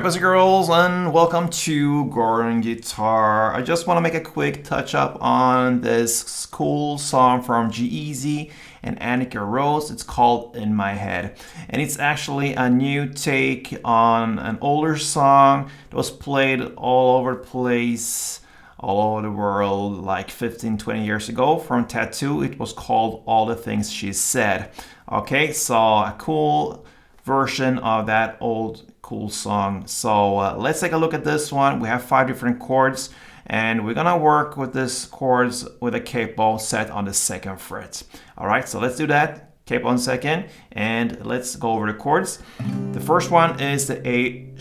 boys and girls, and welcome to Gordon Guitar. I just want to make a quick touch up on this cool song from G-EAZY and ANNIKA Rose. It's called In My Head, and it's actually a new take on an older song that was played all over the place, all over the world, like 15-20 years ago from Tattoo. It was called All the Things She Said. Okay, so a cool version of that old cool song. So let's take a look at this one. We have 5 different chords, and we're gonna work with these chords with a capo set on the 2nd fret. All right, so let's do that. Capo on 2nd, and let's go over the chords. The first one is the A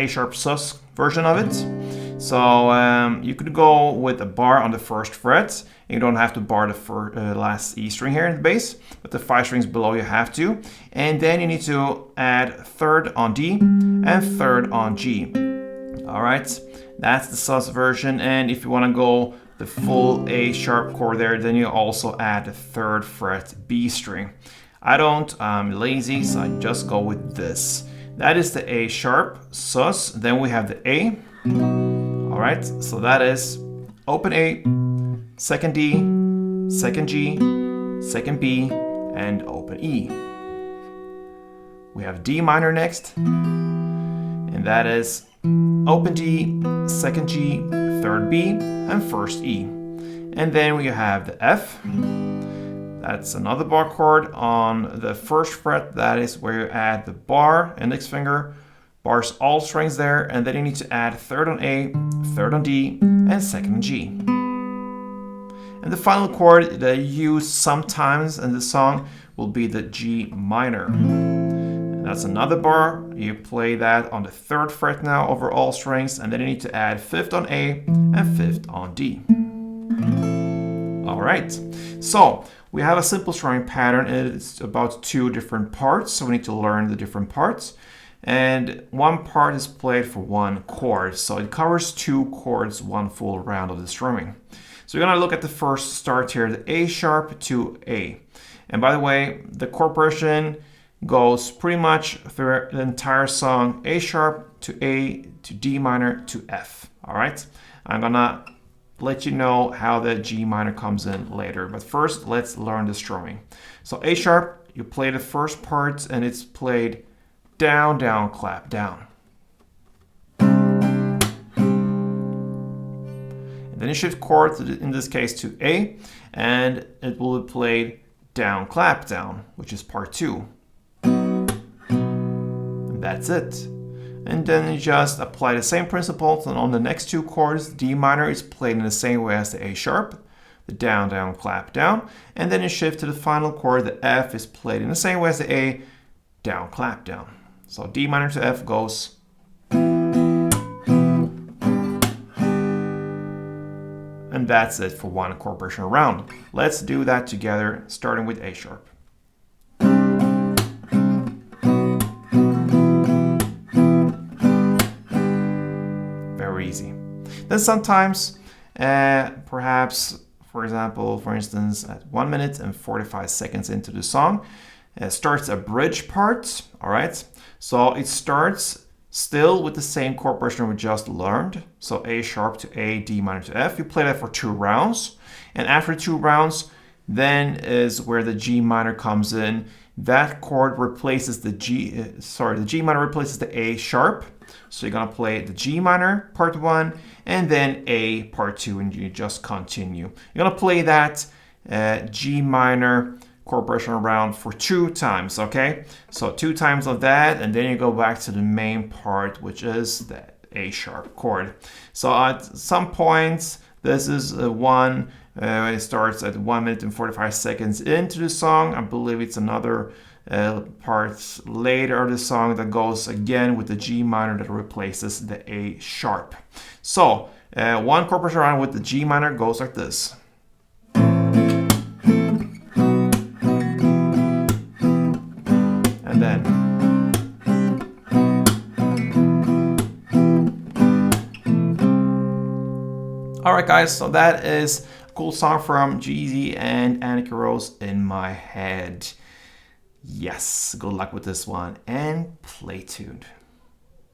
sharp sus version of it. So you could go with a bar on the 1st fret. You don't have to bar the last E string here in the bass, but the 5 strings below you have to. And then you need to add 3rd on D and 3rd on G. All right, that's the sus version. And if you want to go the full A sharp chord there, then you also add the 3rd fret B string. I don't, I'm lazy, so I just go with this. That is the A sharp sus. Then we have the A. All right, so that is open A, 2nd D, 2nd G, 2nd B, and open E. We have D minor next, and that is open D, 2nd G, 3rd B, and 1st E. And then we have the F. That's another bar chord on the 1st fret. That is where you add the bar, index finger, bars all strings there, and then you need to add 3rd on A, 3rd on D, and 2nd on G. And the final chord that you use sometimes in the song will be the G minor. And that's another bar. You play that on the 3rd fret now over all strings, and then you need to add 5th on A and 5th on D. All right, so we have a simple strumming pattern. It's about 2 different parts, so we need to learn the different parts. And one part is played for 1 chord, so it covers 2 chords, 1 full round of the strumming. So we're gonna look at the first start here, the A sharp to A. And by the way, the chord progression goes pretty much through the entire song, A sharp to A to D minor to F. All right, I'm gonna let you know how the G minor comes in later, but first let's learn the strumming. So A sharp, you play the first part, and it's played down, down, clap, down. Then you shift chord, in this case to A, and it will be played down, clap, down, which is part 2. And that's it. And then you just apply the same principles, and on the next 2 chords, D minor is played in the same way as the A sharp, the down, down, clap, down, and then you shift to the final chord, the F is played in the same way as the A, down, clap, down. So D minor to F goes. And that's it for 1 chord progression round. Let's do that together, starting with A sharp. Very easy. Then sometimes, perhaps, for example, for instance, at 1 minute and 45 seconds into the song, starts a bridge part. All right, so it starts still with the same chord progression we just learned. So A sharp to A, D minor to F. You play that for 2 rounds. And after 2 rounds, then is where the G minor comes in. That chord replaces the G minor replaces the A sharp. So you're gonna play the G minor part 1 and then A part 2, and you just continue. You're gonna play that G minor chord progression around for 2 times, okay? So 2 times of that, and then you go back to the main part, which is the A sharp chord. So at some points, this is one, it starts at 1 minute and 45 seconds into the song. I believe it's another part later of the song that goes again with the G minor that replaces the A sharp. So 1 chord progression around with the G minor goes like this. And then all right, guys, so that is a cool song from G-EAZY and ANNIKA Rose, In My Head. Yes, good luck with this one and play tuned.